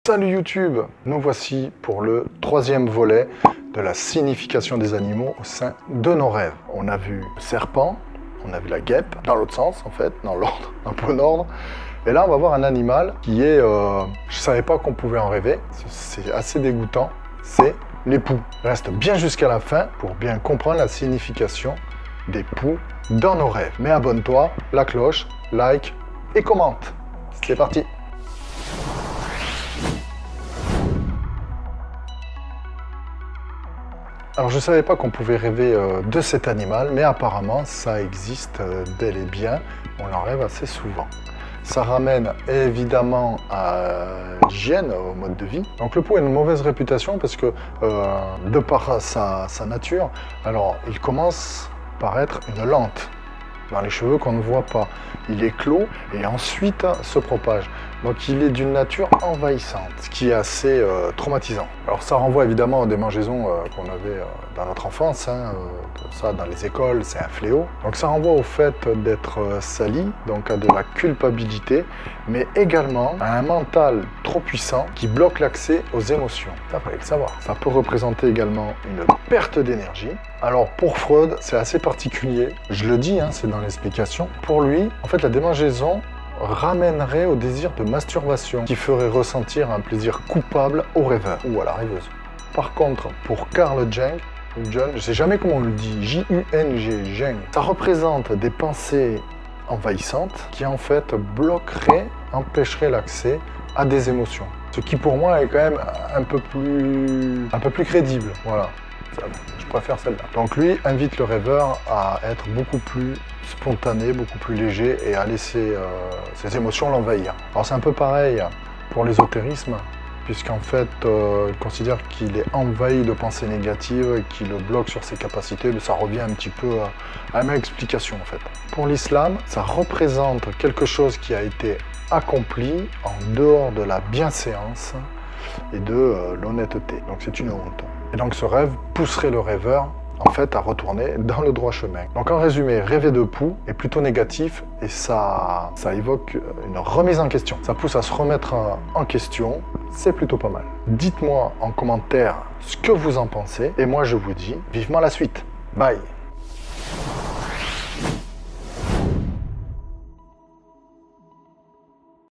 Salut YouTube, nous voici pour le troisième volet de la signification des animaux au sein de nos rêves. On a vu le serpent, on a vu la guêpe, dans l'autre sens en fait, dans l'ordre, un peu l'ordre. Et là on va voir un animal qui est, je savais pas qu'on pouvait en rêver, c'est assez dégoûtant, c'est les poux. Reste bien jusqu'à la fin pour bien comprendre la signification des poux dans nos rêves. Mais abonne-toi, la cloche, like et commente. C'est parti. Alors je ne savais pas qu'on pouvait rêver de cet animal, mais apparemment ça existe bel et bien, on en rêve assez souvent. Ça ramène évidemment à l'hygiène, au mode de vie. Donc le pou a une mauvaise réputation parce que de par sa nature, alors il commence par être une lente dans les cheveux qu'on ne voit pas. Il éclot et ensuite se propage. Donc il est d'une nature envahissante, ce qui est assez traumatisant. Alors ça renvoie évidemment à des démangeaisons qu'on avait dans notre enfance, ça dans les écoles c'est un fléau. Donc ça renvoie au fait d'être sali, donc à de la culpabilité, mais également à un mental trop puissant qui bloque l'accès aux émotions. Ça fallait le savoir. Ça peut représenter également une perte d'énergie. Alors pour Freud c'est assez particulier, je le dis, c'est dans l'explication. Pour lui, en fait la démangeaison ramènerait au désir de masturbation qui ferait ressentir un plaisir coupable au rêveur ou à la rêveuse. Par contre, pour Carl Jung, je ne sais jamais comment on le dit, J-U-N-G, ça représente des pensées envahissantes qui en fait bloqueraient, empêcheraient l'accès à des émotions. Ce qui pour moi est quand même un peu plus crédible, voilà. Je préfère celle-là. Donc lui invite le rêveur à être beaucoup plus spontané, beaucoup plus léger et à laisser ses émotions l'envahir. Alors c'est un peu pareil pour l'ésotérisme, puisqu'en fait il considère qu'il est envahi de pensées négatives, qu'il le bloque sur ses capacités, mais ça revient un petit peu à la même explication en fait. Pour l'islam, ça représente quelque chose qui a été accompli en dehors de la bienséance et de l'honnêteté. Donc c'est une honte. Et donc ce rêve pousserait le rêveur en fait à retourner dans le droit chemin. Donc en résumé, rêver de poux est plutôt négatif et ça évoque une remise en question. Ça pousse à se remettre en question, c'est plutôt pas mal. Dites-moi en commentaire ce que vous en pensez et moi je vous dis vivement la suite. Bye.